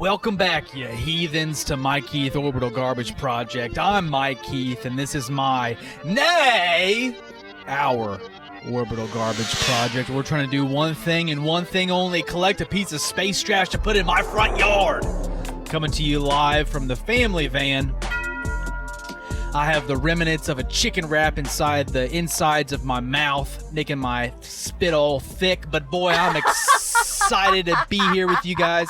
Welcome back, you heathens, to Mike Keith Orbital Garbage Project. I'm Mike Keith, and this is our Orbital Garbage Project. We're trying to do one thing and one thing only: collect a piece of space trash to put in my front yard. Coming to you live from the family van. I have the remnants of a chicken wrap inside the insides of my mouth, making my spit all thick. But boy, I'm excited to be here with you guys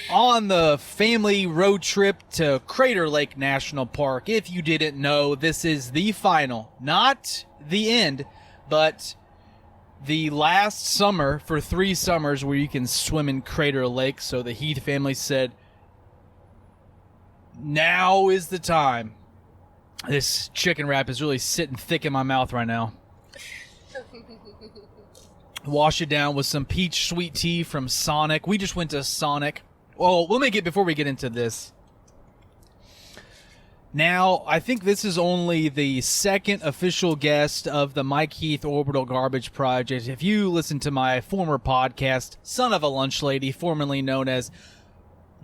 on the family road trip to Crater Lake National Park. If you didn't know, this is the final, not the end, but the last summer for 3 summers where you can swim in Crater Lake. So the Heath family said, now is the time. This chicken wrap is really sitting thick in my mouth right now. Wash it down with some peach sweet tea from Sonic. We just went to Sonic. Well, before we get into this. Now, I think this is only the second official guest of the Mike Heath Orbital Garbage Project. If you listen to my former podcast, Son of a Lunch Lady, formerly known as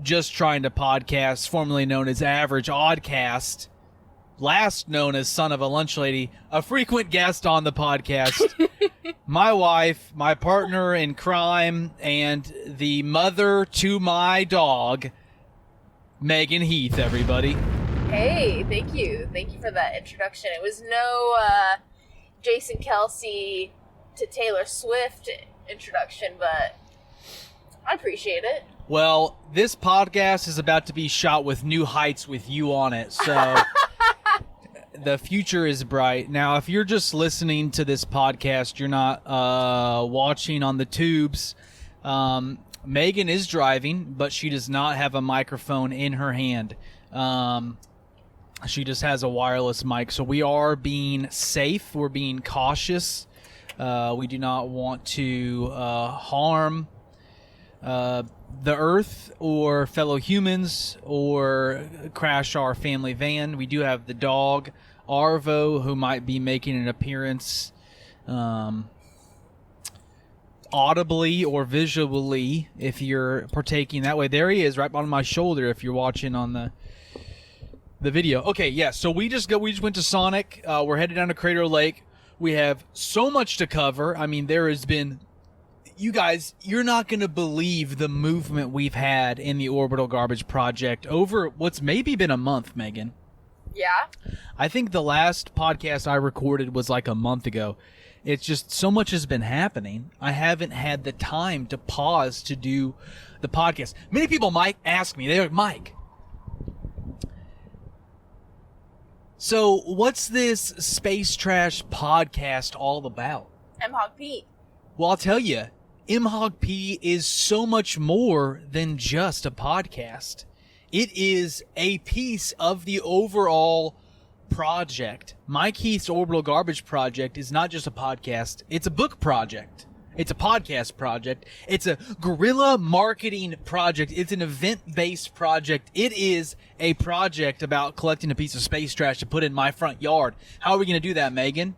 Just Trying to Podcast, formerly known as Average Oddcast, last known as Son of a Lunch Lady, a frequent guest on the podcast. My wife, my partner in crime, and the mother to my dog, Megan Heath, everybody. Hey, thank you. Thank you for that introduction. It was no Jason Kelsey to Taylor Swift introduction, but I appreciate it. Well, this podcast is about to be shot with new heights with you on it, so the future is bright. Now, if you're just listening to this podcast, you're not watching on the tubes, Megan is driving, but she does not have a microphone in her hand. She just has a wireless mic, so we are being safe. We're being cautious. We do not want to harm the earth or fellow humans or crash our family van. We do have the dog Arvo, who might be making an appearance audibly or visually if you're partaking that way. There he is, right on my shoulder if you're watching on the video. Okay, yeah, so we just went to Sonic. We're headed down to Crater Lake. We have so much to cover. I mean, there has been, you guys, you're not going to believe the movement we've had in the Orbital Garbage Project over what's maybe been a month, Megan. Yeah? I think the last podcast I recorded was like a month ago. It's just so much has been happening. I haven't had the time to pause to do the podcast. Many people might ask me, they're like, Mike, so what's this Space Trash podcast all about? M-Hog Pete. Well, I'll tell you, M-Hog P is so much more than just a podcast. It is a piece of the overall project. Mike Heath's Orbital Garbage Project is not just a podcast. It's a book project. It's a podcast project. It's a guerrilla marketing project. It's an event-based project. It is a project about collecting a piece of space trash to put in my front yard. How are we going to do that, Megan?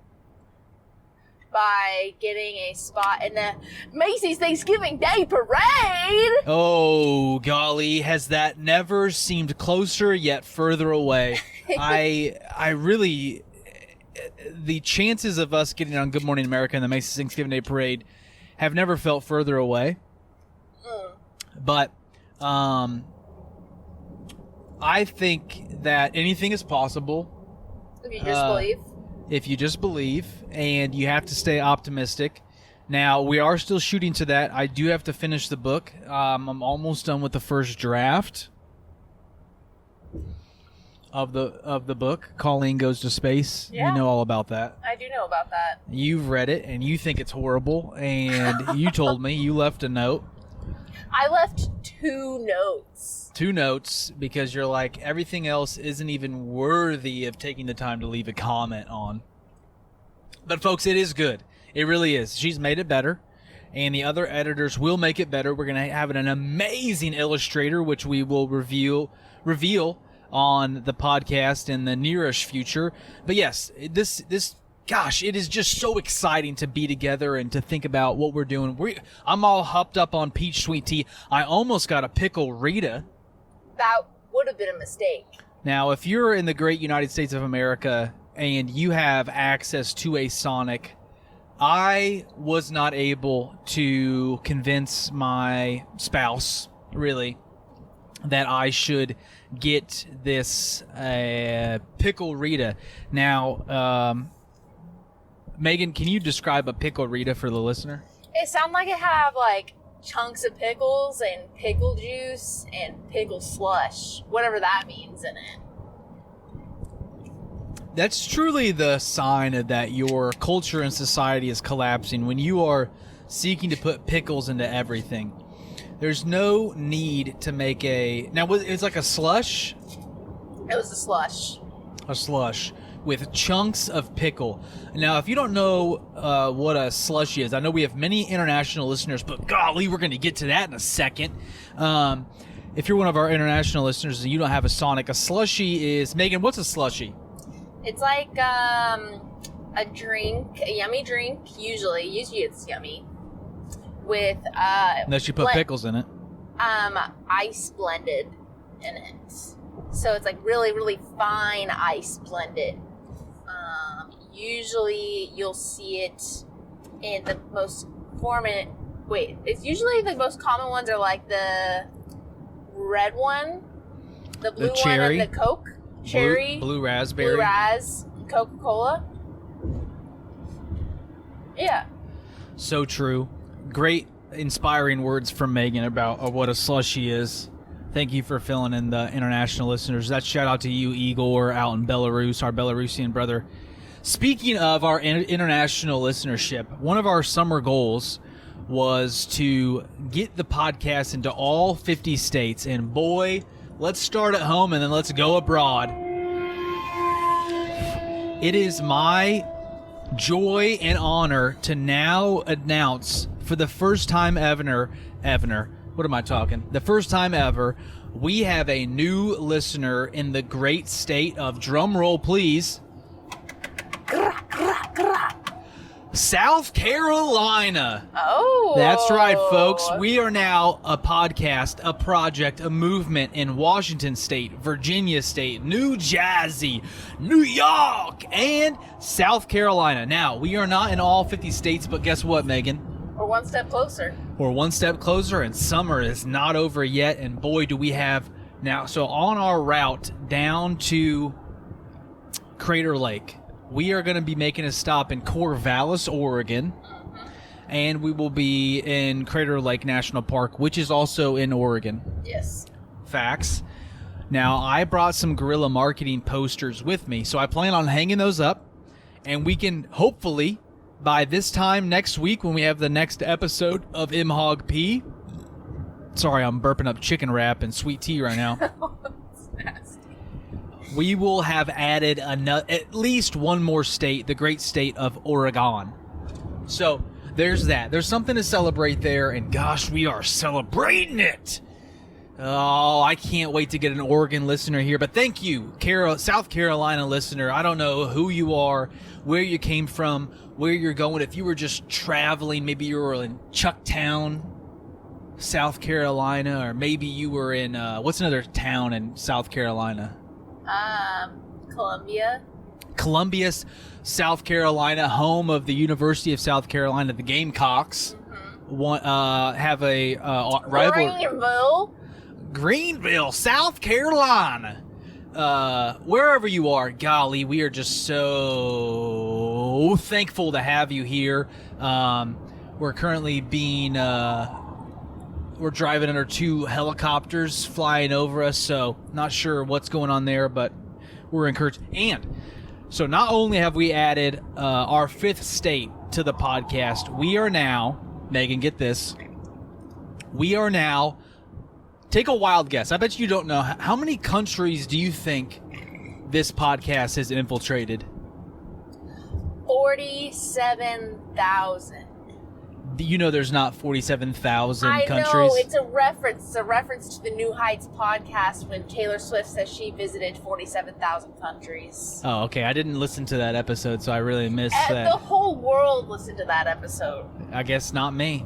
By getting a spot in the Macy's Thanksgiving Day Parade. Oh, golly, has that never seemed closer yet further away? I really, the chances of us getting on Good Morning America and the Macy's Thanksgiving Day Parade have never felt further away. But I think that anything is possible. If you just believe. If you just believe, and you have to stay optimistic. Now, we are still shooting to that. I do have to finish the book. I'm almost done with the first draft of the book. Colleen Goes to Space. Yeah. You know all about that. I do know about that. You've read it, and you think it's horrible, and you told me you left a note. I left 2 notes. 2 notes, because you're like, everything else isn't even worthy of taking the time to leave a comment on. But folks, it is good. It really is. She's made it better, and the other editors will make it better. We're going to have an amazing illustrator, which we will reveal on the podcast in the nearish future. But yes, this gosh, it is just so exciting to be together and to think about what we're doing. I'm all hopped up on peach sweet tea. I almost got a pickle Rita. That would have been a mistake. Now, if you're in the great United States of America and you have access to a Sonic, I was not able to convince my spouse, really, that I should get this pickle Rita. Now, Megan, can you describe a pickle Rita for the listener? It sounded like it had like chunks of pickles and pickle juice and pickle slush, whatever that means in it. That's truly the sign of that your culture and society is collapsing when you are seeking to put pickles into everything. There's no need to make now it's like a slush. It was a slush. A slush with chunks of pickle. Now, if you don't know what a slushie is, I know we have many international listeners, but golly, we're going to get to that in a second. If you're one of our international listeners and you don't have a Sonic, a slushie is... Megan, what's a slushie? It's like a drink, a yummy drink, usually it's yummy, with... Unless you put pickles in it. Ice blended in it. So it's like really, really fine ice blended. Usually you'll see it in the most it's usually the most common ones are like the red one, the blue one, and the Coke. Cherry. Blue raspberry. Blue raz, Coca-Cola. Yeah. So true. Great inspiring words from Megan about what a slushie is. Thank you for filling in the international listeners. That shout out to you, Igor, out in Belarus, our Belarusian brother. Speaking of our international listenership, one of our summer goals was to get the podcast into all 50 states. And boy, let's start at home and then let's go abroad. It is my joy and honor to now announce for the first time ever, what am I talking? The first time ever, we have a new listener in the great state of, drum roll please, South Carolina. Oh. That's right, folks. We are now a podcast, a project, a movement in Washington State, Virginia State, New Jersey, New York, and South Carolina. Now, we are not in all 50 states, but guess what, Megan? We're one step closer. We're one step closer, and summer is not over yet, and boy, do we have now. So on our route down to Crater Lake, we are going to be making a stop in Corvallis, Oregon, and we will be in Crater Lake National Park, which is also in Oregon. Yes. Facts. Now, I brought some guerrilla marketing posters with me, so I plan on hanging those up, and we can hopefully, by this time next week when we have the next episode of MHOG P, sorry, I'm burping up chicken wrap and sweet tea right now. We will have added at least one more state, the great state of Oregon. So there's that. There's something to celebrate there, and gosh, we are celebrating it. Oh, I can't wait to get an Oregon listener here. But thank you, South Carolina listener. I don't know who you are, where you came from, where you're going. If you were just traveling, maybe you were in Chucktown, South Carolina, or maybe you were in, what's another town in South Carolina? Columbia, South Carolina, home of the University of South Carolina, the Gamecocks. Have a rival. Greenville, South Carolina. Wherever you are, golly, we are just so thankful to have you here. We're currently we're driving under two helicopters flying over us, so not sure what's going on there, but we're encouraged. And so not only have we added our fifth state to the podcast, we are now, Megan, get this, we are now, take a wild guess. I bet you don't know. How many countries do you think this podcast has infiltrated? 47,000. You know there's not 47,000 I countries. know, it's a reference. It's a reference to the New Heights podcast when Taylor Swift says she visited 47,000 countries. Oh, okay. I didn't listen to that episode, so I really missed And that. the whole world listened to that episode. I guess not me.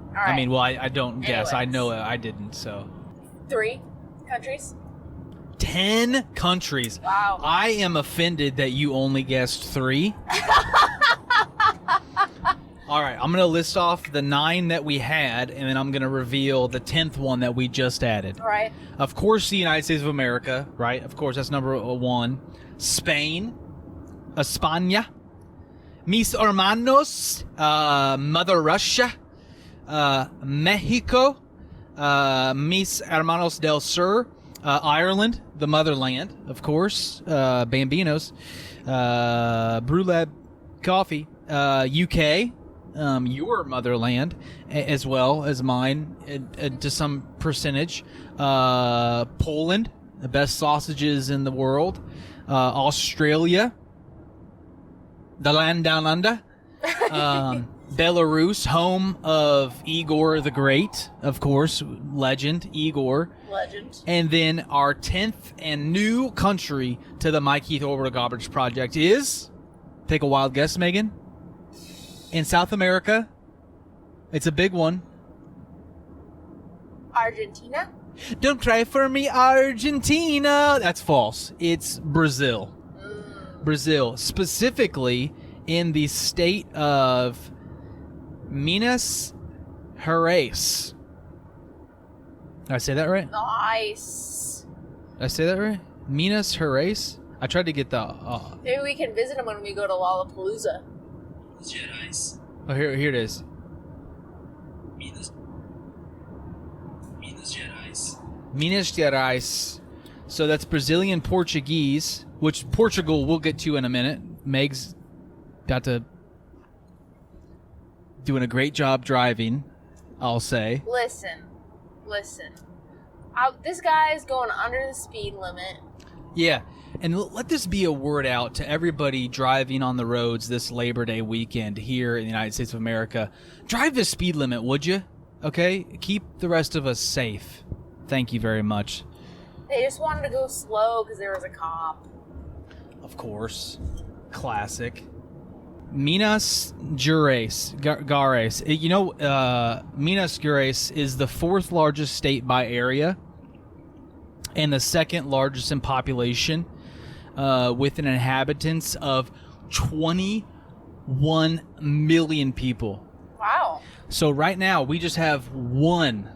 All right. I mean, well, I don't guess. I Anyways. know I didn't, so. 3 countries? 10 countries. Wow. I am offended that you only guessed 3. All right, I'm going to list off the 9 that we had, and then I'm going to reveal the 10th one that we just added. All right. Of course, the United States of America, right? Of course, that's number 1. Spain, España, Mis Hermanos, Mother Russia, Mexico, Mis Hermanos del Sur, Ireland, the motherland, of course, Bambinos, Brulab Coffee, UK, your motherland, as well as mine, to some percentage, Poland, the best sausages in the world, Australia, the land down under, Belarus, home of Igor the Great, of course, legend, Igor. Legend. And then our 10th and new country to the Mike Heath Orbital Garbage Project is, take a wild guess, Megan, in South America. It's a big one. Argentina? Don't cry for me, Argentina. That's false. It's Brazil. Brazil, specifically in the state of Minas Gerais. Did I say that right? Nice. Did I say that right? Minas Gerais? I tried to get the... Maybe we can visit them when we go to Lollapalooza. Oh, here it is. Minas Gerais. So that's Brazilian Portuguese, which Portugal we'll get to in a minute. Meg's got to... doing a great job driving, I'll say. Listen. This guy is going under the speed limit. Yeah, and let this be a word out to everybody driving on the roads this Labor Day weekend here in the United States of America. Drive the speed limit, would you? Okay? Keep the rest of us safe. Thank you very much. They just wanted to go slow because there was a cop. Of course. Classic. Minas Gerais. You know, Minas Gerais is the 4th largest state by area and the 2nd largest in population, with an inhabitants of 21 million people. Wow. So right now we just have 1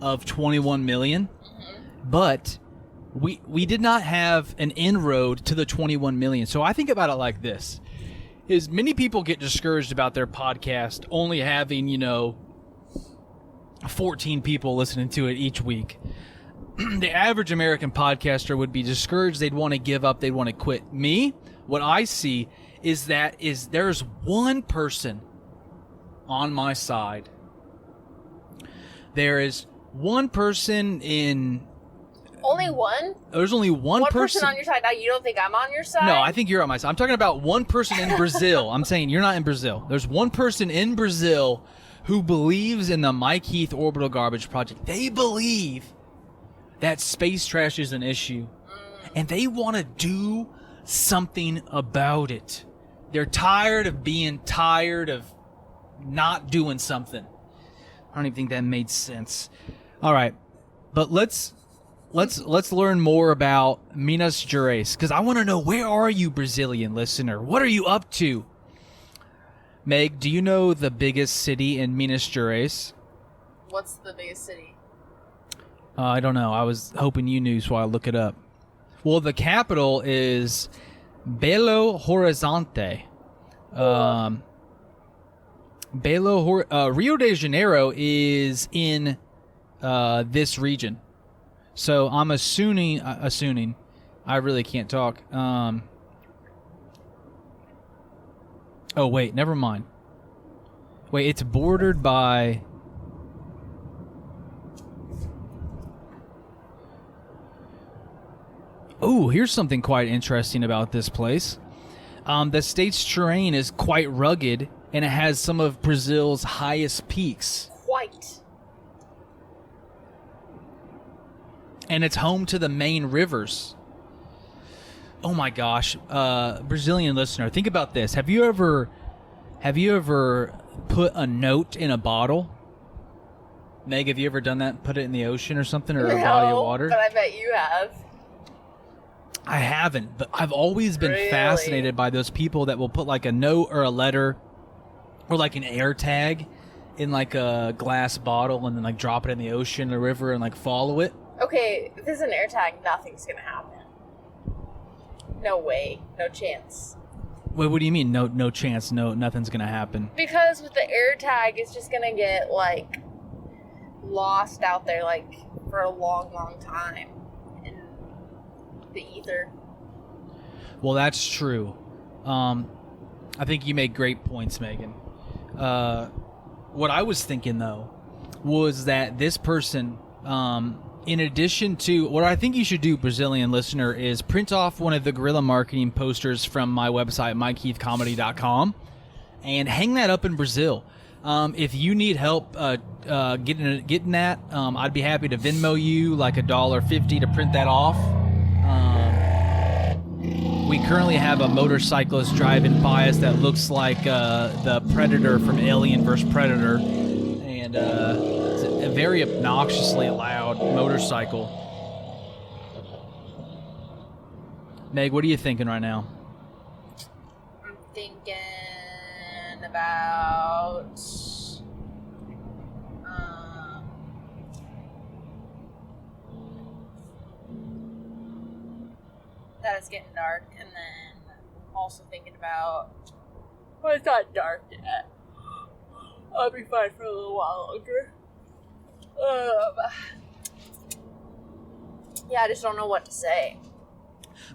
of 21 million, but we did not have an inroad to the 21 million. So I think about it like this. Is many people get discouraged about their podcast only having, 14 people listening to it each week. The average American podcaster would be discouraged. They'd want to give up. They'd want to quit. Me, what I see is there's one person on my side. There is one person in... Only one? There's only one person on your side. Now, you don't think I'm on your side? No, I think you're on my side. I'm talking about one person in Brazil. I'm saying you're not in Brazil. There's one person in Brazil who believes in the Mike Heath Orbital Garbage Project. They believe that space trash is an issue, and they want to do something about it. They're tired of being tired of not doing something. I don't even think that made sense. All right, but let's learn more about Minas Gerais, because I want to know, where are you, Brazilian listener? What are you up to? Meg, do you know the biggest city in Minas Gerais? What's the biggest city? I don't know. I was hoping you knew, so I'll look it up. Well, the capital is Belo Horizonte. Rio de Janeiro is in this region. So I'm assuming, I really can't talk. Oh, wait, never mind. Wait, it's bordered by... Oh, here's something quite interesting about this place. The state's terrain is quite rugged and it has some of Brazil's highest peaks. Quite. And it's home to the main rivers. Oh my gosh, Brazilian listener, think about this. Have you ever put a note in a bottle? Meg, have you ever done that? Put it in the ocean or something, or a body of water? But I bet you have. I haven't, but I've always been fascinated by those people that will put like a note or a letter or like an air tag in like a glass bottle and then like drop it in the ocean or river and like follow it. Okay, if there's an air tag, nothing's gonna happen. No way, no chance. Wait, what do you mean? No chance. No, nothing's gonna happen. Because with the air tag, it's just gonna get like lost out there like for a long, long time in the ether. Well, that's true. I think you made great points, Megan. What I was thinking though was that this person, in addition to what I think you should do, Brazilian listener, is print off one of the guerrilla marketing posters from my website, MikeHeathComedy.com, and hang that up in Brazil. If you need help getting that, I'd be happy to Venmo you like $1.50 to print that off. We currently have a motorcyclist driving by us that looks like the Predator from Alien vs. Predator, and it's a very obnoxiously loud motorcycle. Meg, what are you thinking right now? I'm thinking about that it's getting dark, and then also thinking about, well, it's not dark yet. I'll be fine for a little while longer. Yeah, I just don't know what to say.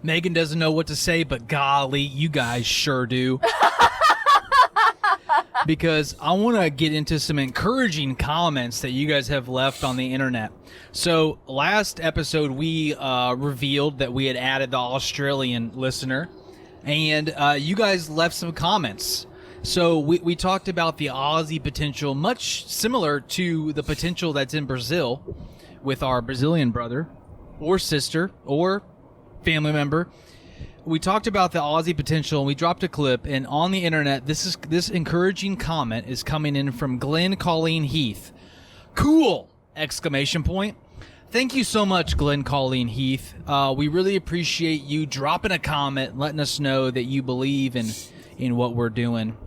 Megan doesn't know what to say, but golly, you guys sure do. Because I want to get into some encouraging comments that you guys have left on the internet. So last episode, we revealed that we had added the Australian listener, and you guys left some comments. So we talked about the Aussie potential, much similar to the potential that's in Brazil with our Brazilian brother or sister or family member. We talked about the Aussie potential, and we dropped a clip, and on the internet, this encouraging comment is coming in from Glenn Colleen Heath. Cool! Exclamation point. Thank you so much, Glenn Colleen Heath. We really appreciate you dropping a comment, letting us know that you believe in what we're doing.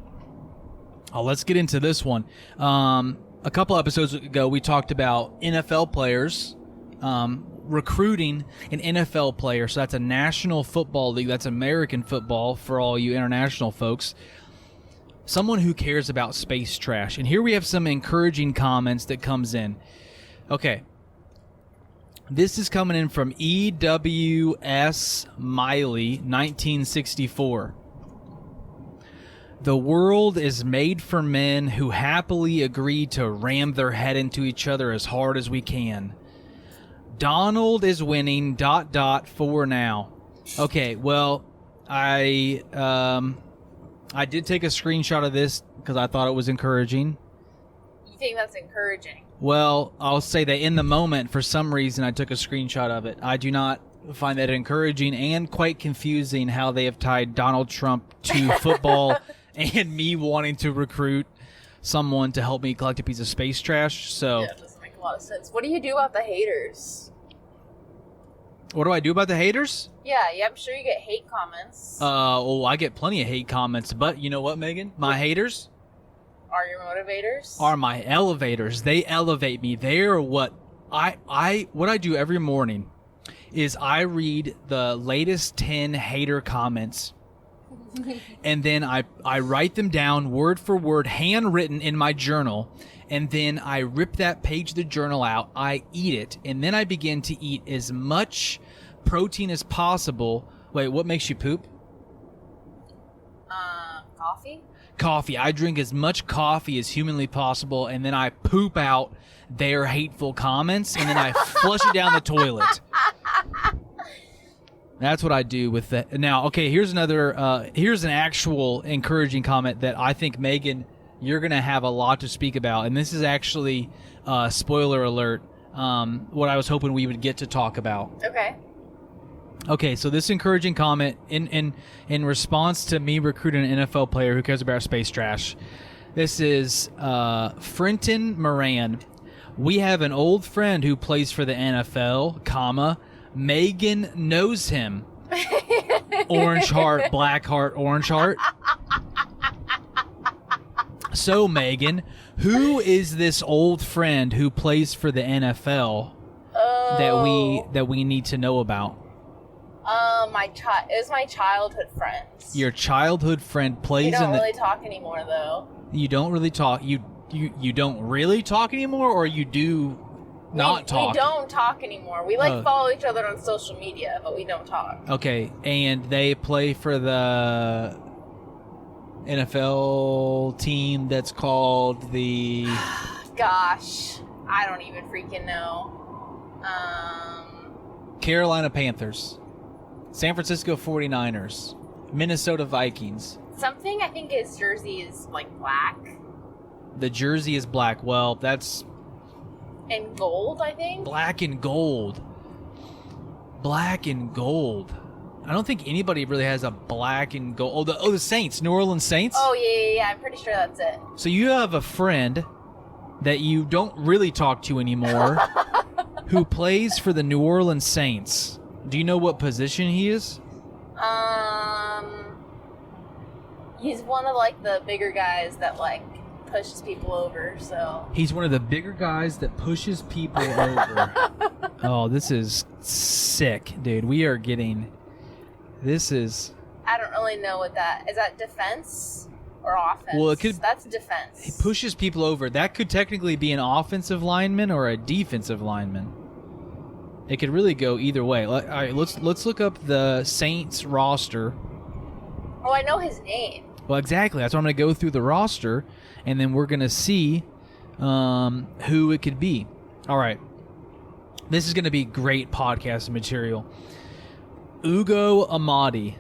Let's get into this one. A couple episodes ago, we talked about NFL players recruiting an NFL player. So that's a National Football League. That's American football for all you international folks. Someone who cares about space trash. And here we have some encouraging comments that comes in. Okay. This is coming in from EWS Miley, 1964. The world is made for men who happily agree to ram their head into each other as hard as we can. Donald is winning ... for now. Okay, well, I did take a screenshot of this because I thought it was encouraging. You think that's encouraging? Well, I'll say that in the moment, for some reason, I took a screenshot of it. I do not find that encouraging, and quite confusing how they have tied Donald Trump to football and me wanting to recruit someone to help me collect a piece of space trash. So yeah, it doesn't make a lot of sense. What do you do about the haters? What do I do about the haters? Yeah, I'm sure you get hate comments. I get plenty of hate comments, but you know what, Megan? My haters are your motivators. Are my elevators. They elevate me. They are what I do every morning is I read the latest 10 hater comments. And then I write them down word for word, handwritten in my journal, and then I rip that page of the journal out, I eat it, and then I begin to eat as much protein as possible. Wait, what makes you poop? Coffee? Coffee. I drink as much coffee as humanly possible, and then I poop out their hateful comments, and then I flush it down the toilet. That's what I do with that. Now, okay, here's another. Here's an actual encouraging comment that I think, Megan, you're going to have a lot to speak about, and this is actually spoiler alert. What I was hoping we would get to talk about. Okay. Okay, so this encouraging comment in response to me recruiting an NFL player who cares about space trash. This is Frenton Moran. We have an old friend who plays for the NFL, comma, Megan knows him. Orange heart, black heart, orange heart. So, Megan, who is this old friend who plays for the NFL that we need to know about? It was my childhood friends. Your childhood friend plays in the... We don't really talk anymore, though. You don't really talk. You don't really talk anymore, or you do not talk? We don't talk anymore. We follow each other on social media, but we don't talk. Okay, and they play for the NFL team that's called the... Gosh, I don't even freaking know. Carolina Panthers, San Francisco 49ers, Minnesota Vikings. Something, I think his jersey is like black. The jersey is black. Well, that's... And gold, I think? Black and gold. Black and gold. I don't think anybody really has a black and gold. Oh, the Saints. New Orleans Saints? Oh, yeah. I'm pretty sure that's it. So you have a friend that you don't really talk to anymore who plays for the New Orleans Saints. Do you know what position he is? He's one of, like, the bigger guys that, like, pushes people over, so... He's one of the bigger guys that pushes people over. Oh, this is sick, dude. We are getting... This is... I don't really know what that... Is that defense or offense? Well, it could... That's defense. He pushes people over. That could technically be an offensive lineman or a defensive lineman. It could really go either way. All right, let's look up the Saints roster. Oh, I know his name. Well, exactly. That's why I'm going to go through the roster, and then we're going to see who it could be. All right. This is going to be great podcast material. Ugo Amadi,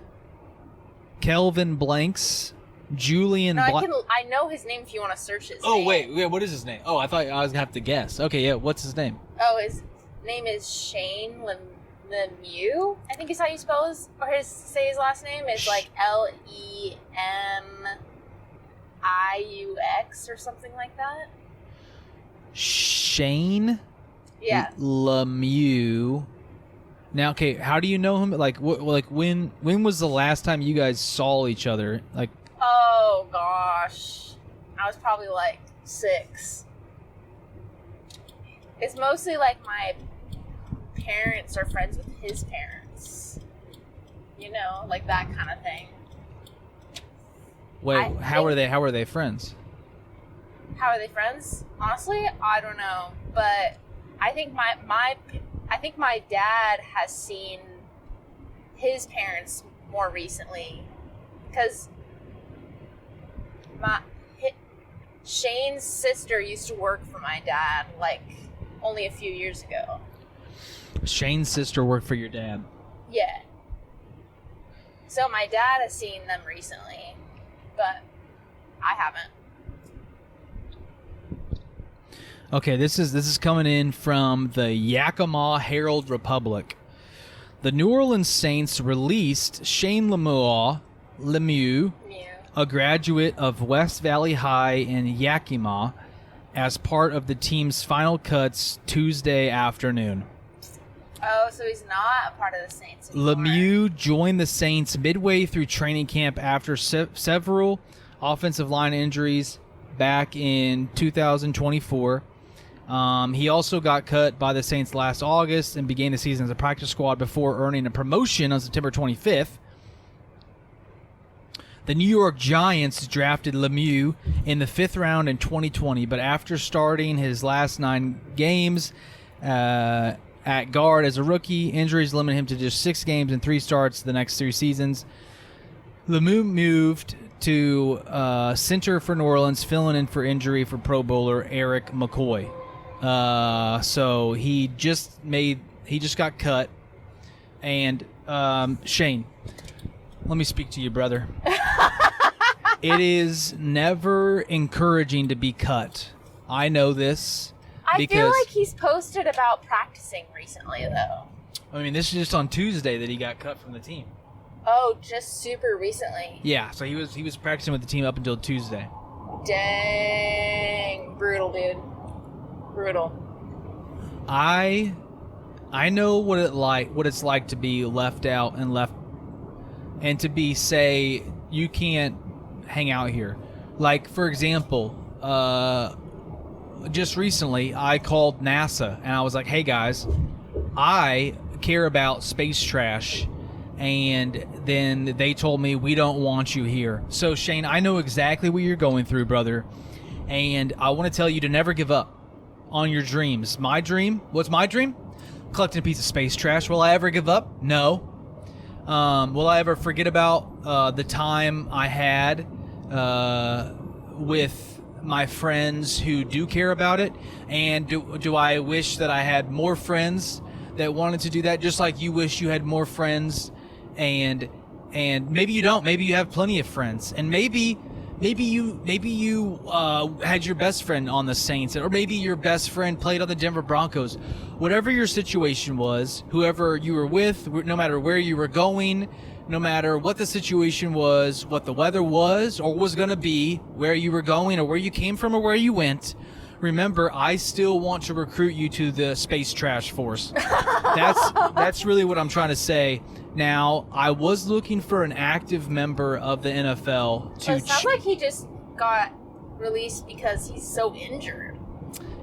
Kelvin Blanks, Julian... I know his name if you want to search his name. Oh, wait. What is his name? Oh, I thought I was going to have to guess. Okay, yeah. What's his name? Oh, his name is Shane Lemieux, I think is how you spell say his last name. It's like Lemiux or something like that. Shane Lemieux. Now, okay, how do you know him? Like, when was the last time you guys saw each other? Like, oh gosh, I was probably like 6. It's mostly like my parents are friends with his parents, like that kind of thing. Wait, how are they friends? How are they friends? Honestly, I don't know, but I think my dad has seen his parents more recently, because Shane's sister used to work for my dad like only a few years ago. Shane's sister worked for your dad? Yeah. So my dad has seen them recently, but I haven't. Okay, this is coming in from the Yakima Herald Republic. The New Orleans Saints released Shane Lemieux, a graduate of West Valley High in Yakima, as part of the team's final cuts Tuesday afternoon. Oh, so he's not a part of the Saints anymore. Lemieux joined the Saints midway through training camp after several offensive line injuries back in 2024. He also got cut by the Saints last August and began the season as a practice squad before earning a promotion on September 25th. The New York Giants drafted Lemieux in the 5th round in 2020, but after starting his last 9 games at guard as a rookie, injuries limited him to just 6 games and 3 starts the next 3 seasons. Lemieux moved to center for New Orleans, filling in for injury for Pro Bowler Eric McCoy. So he just got cut, and Shane, let me speak to you, brother. It is never encouraging to be cut. I know this. I feel like he's posted about practicing recently, though. I mean, this is just on Tuesday that he got cut from the team. Oh, just super recently. Yeah, so he was practicing with the team up until Tuesday. Dang, brutal, dude. Brutal. I know what it's like to be left out and to be say you can't hang out here. Like, for example, just recently I called NASA and I was like, "Hey guys, I care about space trash." And then they told me, "We don't want you here." So Shane, I know exactly what you're going through, brother. And I want to tell you to never give up on your dreams. My dream, what's my dream? Collecting a piece of space trash. Will I ever give up? No. Will I ever forget about the time I had with my friends who do care about it? And do I wish that I had more friends that wanted to do that, just like you wish you had more friends? And maybe you don't. Maybe you have plenty of friends, and maybe you had your best friend on the Saints, or maybe your best friend played on the Denver Broncos. Whatever your situation was, whoever you were with, no matter where you were going, no matter what the situation was, what the weather was or was going to be, where you were going or where you came from or where you went, remember, I still want to recruit you to the Space Trash Force. That's really what I'm trying to say. Now, I was looking for an active member of the NFL to... But it sounds like he just got released because he's so injured.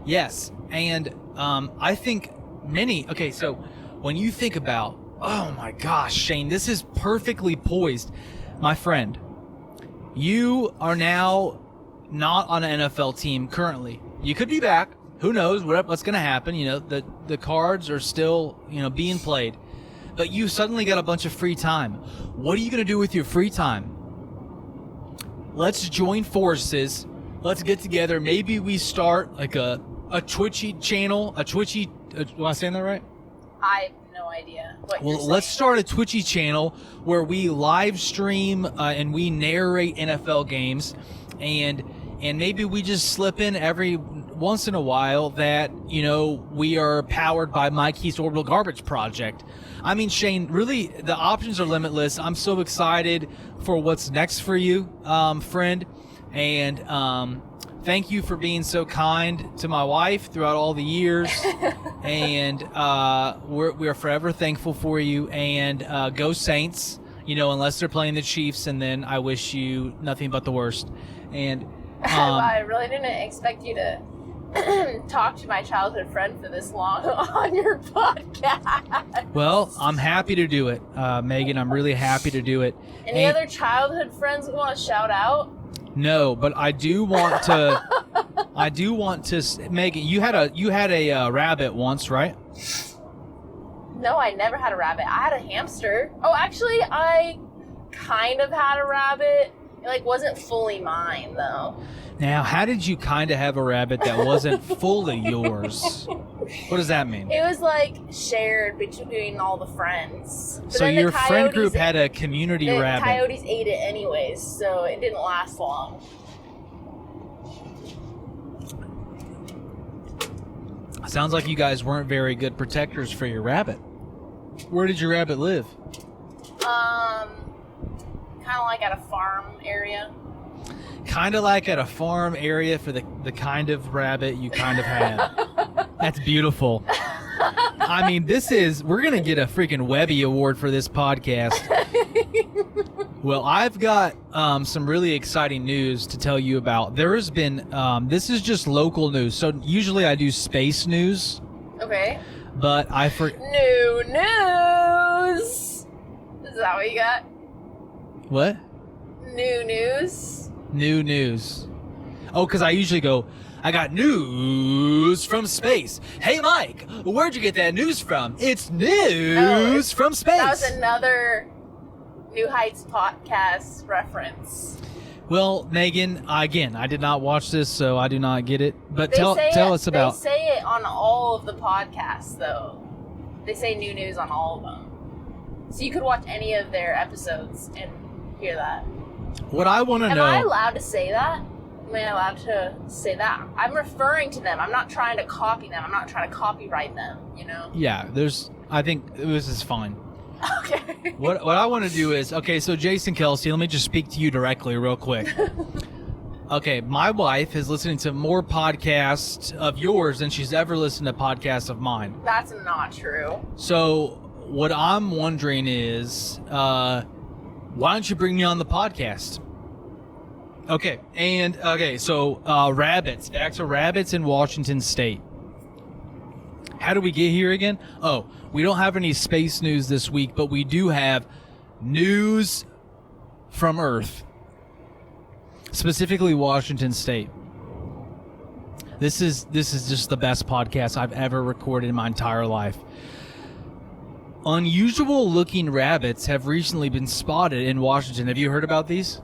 Yes, and I think many... Okay, so when you think about... Oh my gosh, Shane, this is perfectly poised. My friend, you are now not on an NFL team currently. You could be back. Who knows what's going to happen? You know, the cards are still, being played. But you suddenly got a bunch of free time. What are you going to do with your free time? Let's join forces. Let's get together. Maybe we start like a Twitchy channel. Am I saying that right? I have no idea what you're saying. Let's start a Twitchy channel where we live stream and we narrate NFL games. And maybe we just slip in every once in a while that, we are powered by Mike Heath's Orbital Garbage Project. I mean, Shane, really, the options are limitless. I'm so excited for what's next for you, friend. And thank you for being so kind to my wife throughout all the years. And we're forever thankful for you. And go Saints, unless they're playing the Chiefs. And then I wish you nothing but the worst. And I really didn't expect you to talk to my childhood friend for this long on your podcast. Well, I'm happy to do it, Megan. I'm really happy to do it. Any other childhood friends we want to shout out? No, but I do want to. Megan, you had a rabbit once, right? No, I never had a rabbit. I had a hamster. Oh, actually, I kind of had a rabbit. It wasn't fully mine though. Now, how did you kind of have a rabbit that wasn't fully yours? What does that mean? It was shared between all the friends. But so your friend group had a community rabbit. Coyotes ate it anyways, so it didn't last long. Sounds like you guys weren't very good protectors for your rabbit. Where did your rabbit live? Kind of like at a farm area. Kind of like at a farm area for the kind of rabbit you kind of had. That's beautiful. I mean, we're going to get a freaking Webby Award for this podcast. Well, I've got some really exciting news to tell you about. There has been, this is just local news. So usually I do space news. Okay. But New news! Is that what you got? What? New news? New news. Oh, because I usually go, I got news from space. Hey, Mike, where'd you get that news from? It's news from space. That was another New Heights podcast reference. Well, Megan, again, I did not watch this, so I do not get it. But tell us about... They say it on all of the podcasts, though. They say new news on all of them. So you could watch any of their episodes and hear that. What I want to Am know... I allowed to say that? Am I allowed to say that? I'm referring to them. I'm not trying to copy them. I'm not trying to copyright them, you know? Yeah, I think this is fine. Okay. What I want to do is, okay, so Jason Kelsey, let me just speak to you directly real quick. Okay, my wife is listening to more podcasts of yours than she's ever listened to podcasts of mine. That's not true. So what I'm wondering is, why don't you bring me on the podcast? Okay, so rabbits. Back to rabbits in Washington State. How do we get here again? Oh, we don't have any space news this week, but we do have news from Earth. Specifically Washington State. This is just the best podcast I've ever recorded in my entire life. Unusual looking rabbits have recently been spotted in Washington. Have you heard about these?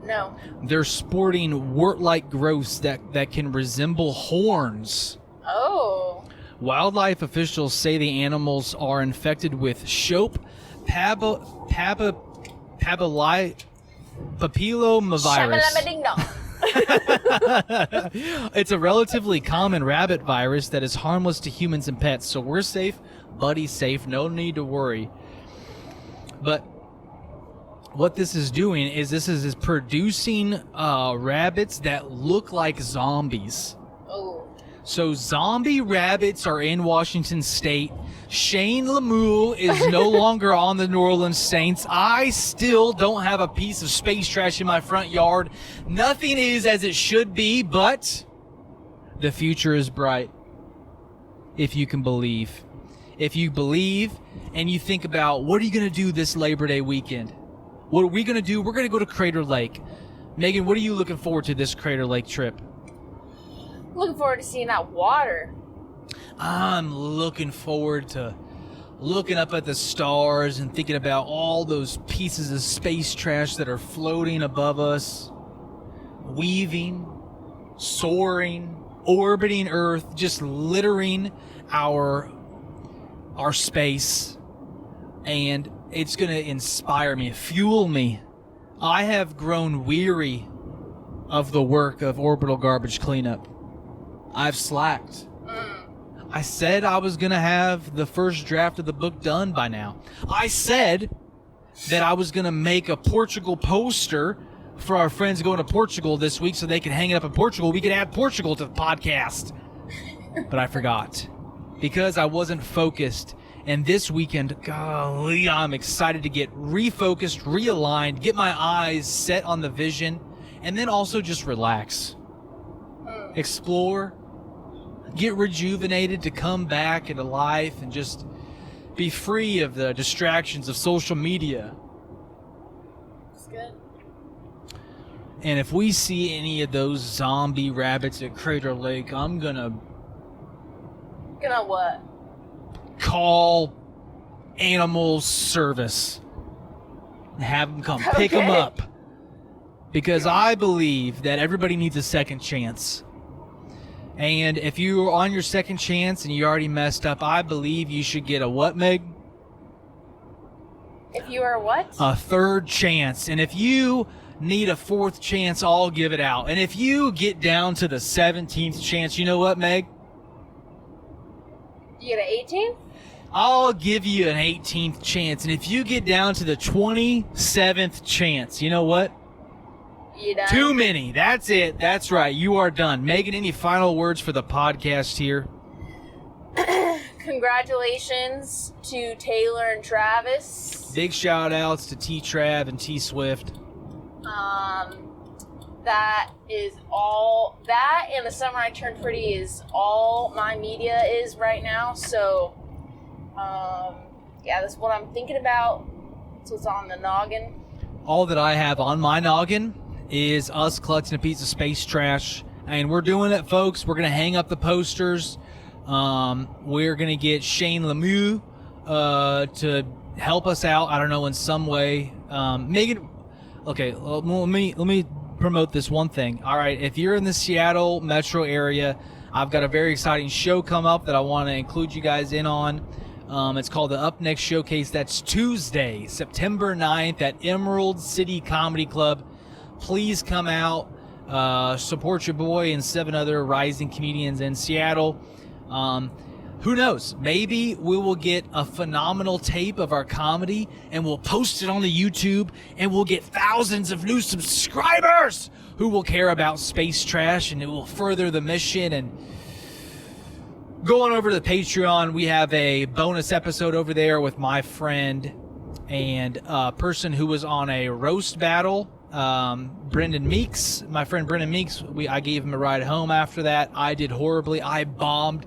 No. They're sporting wart-like growths that can resemble horns. Oh. Wildlife officials say the animals are infected with Shope papillomavirus. Shamalama-ding-dong. It's a relatively common rabbit virus that is harmless to humans and pets, so we're safe. Buddy's safe. No need to worry. But what this is doing is this is producing rabbits that look like zombies. Oh. So zombie rabbits are in Washington State. Shane Lemieux is no longer on the New Orleans Saints. I still don't have a piece of space trash in my front yard. Nothing is as it should be, but the future is bright. If you can believe. If you believe and you think about, what are you going to do this Labor Day weekend? What are we going to do? We're going to go to Crater Lake. Megan, what are you looking forward to this Crater Lake trip? Looking forward to seeing that water. I'm looking forward to looking up at the stars and thinking about all those pieces of space trash that are floating above us, weaving, soaring, orbiting Earth, just littering our space. And it's going to inspire me, fuel me. I have grown weary of the work of orbital garbage cleanup. I've slacked. I said I was going to have the first draft of the book done by now. I said that I was going to make a Portugal poster for our friends going to Portugal this week so they could hang it up in Portugal. We could add Portugal to the podcast. But I forgot because I wasn't focused. And this weekend, golly, I'm excited to get refocused, realigned, get my eyes set on the vision, and then also just relax. Explore. Get rejuvenated to come back into life and just be free of the distractions of social media. That's good. And if we see any of those zombie rabbits at Crater Lake, I'm gonna what? call animal service and have them come pick them Okay. up. Because I believe that everybody needs a second chance. And if you're on your second chance and you already messed up, I believe you should get a what, Meg? If you are what? A third chance. And if you need a fourth chance, I'll give it out. And if you get down to the 17th chance, you know what, Meg? You get an 18th? I'll give you an 18th chance. And if you get down to the 27th chance, you know what? You done? Too many. That's it. That's right. You are done. Megan, any final words for the podcast here? Congratulations to Taylor and Travis. Big shout outs to T-Trav and T-Swift. That is all. That and the Summer I Turned Pretty is all my media is right now. So, yeah, that's what I'm thinking about. That's what's on the noggin. All that I have on my noggin is us collecting a piece of space trash. And we're doing it, folks. We're going to hang up the posters. We're going to get Shane Lemieux to help us out, I don't know, in some way. Megan, okay, let me promote this one thing. All right, if you're in the Seattle metro area, I've got a very exciting show come up that I want to include you guys in on. It's called the Up Next Showcase. That's Tuesday, September 9th at Emerald City Comedy Club. Please come out, support your boy and 7 other rising comedians in Seattle. Who knows? Maybe we will get a phenomenal tape of our comedy and we'll post it on the YouTube and we'll get thousands of new subscribers who will care about space trash, and it will further the mission. And go on over to the Patreon. We have a bonus episode over there with my friend and a person who was on a roast battle, Brendan Meeks. My friend Brendan Meeks, I gave him a ride home after that. I did horribly. I bombed.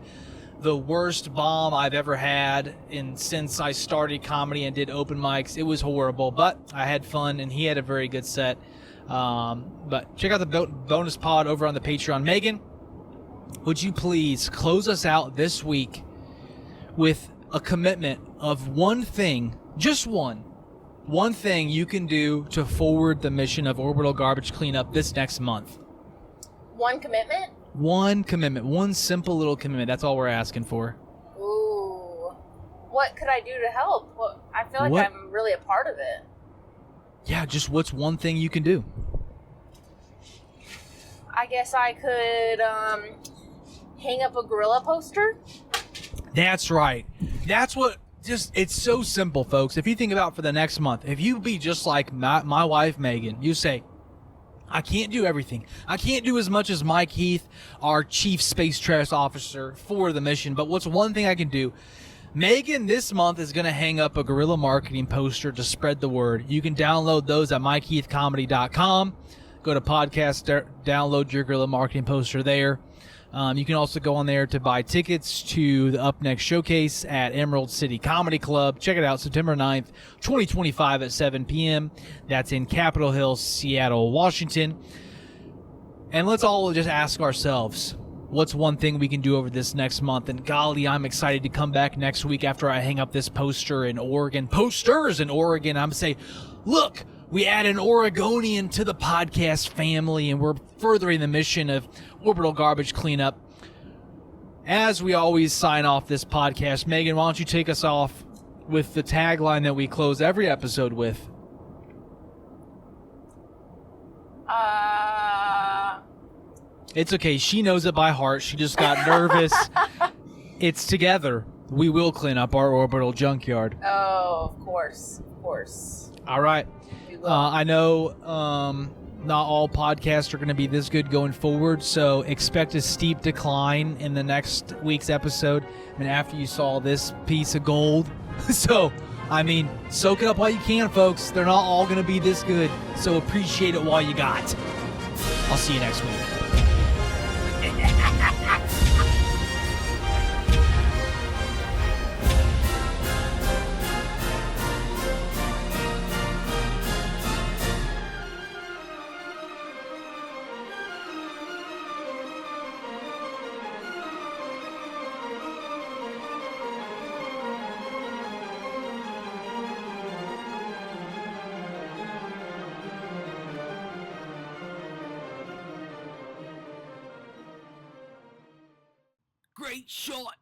The worst bomb I've ever had since I started comedy and did open mics. It was horrible, but I had fun, and he had a very good set. But check out the bonus pod over on the Patreon. Megan, would you please close us out this week with a commitment of one thing, just one thing you can do to forward the mission of Orbital Garbage Cleanup this next month? One commitment? One commitment. One simple little commitment. That's all we're asking for. Ooh. What could I do to help? Well, I feel like I'm really a part of it. Yeah, just what's one thing you can do? I guess I could hang up a gorilla poster. That's right. That's what, it's so simple, folks. If you think about for the next month, if you be just like my wife, Megan, you say, I can't do everything. I can't do as much as Mike Heath, our chief space trash officer for the mission, but what's one thing I can do? Megan this month is going to hang up a guerrilla marketing poster to spread the word. You can download those at MikeHeathComedy.com. Go to podcast, download your guerrilla marketing poster there. You can also go on there to buy tickets to the Up Next Showcase at Emerald City Comedy Club. Check it out, September 9th, 2025 at 7 p.m. That's in Capitol Hill, Seattle, Washington. And let's all just ask ourselves, what's one thing we can do over this next month? And golly, I'm excited to come back next week after I hang up this posters in Oregon. I'm say, look, we add an Oregonian to the podcast family, and we're furthering the mission of Orbital Garbage Cleanup. As we always sign off this podcast, Megan, why don't you take us off with the tagline that we close every episode with? It's okay. She knows it by heart. She just got nervous. It's together. We will clean up our orbital junkyard. Oh, of course. Of course. All right. I know not all podcasts are going to be this good going forward, so expect a steep decline in the next week's episode. I mean, after you saw this piece of gold. So, I mean, soak it up while you can, folks. They're not all going to be this good, so appreciate it while you got. I'll see you next week. Great shot.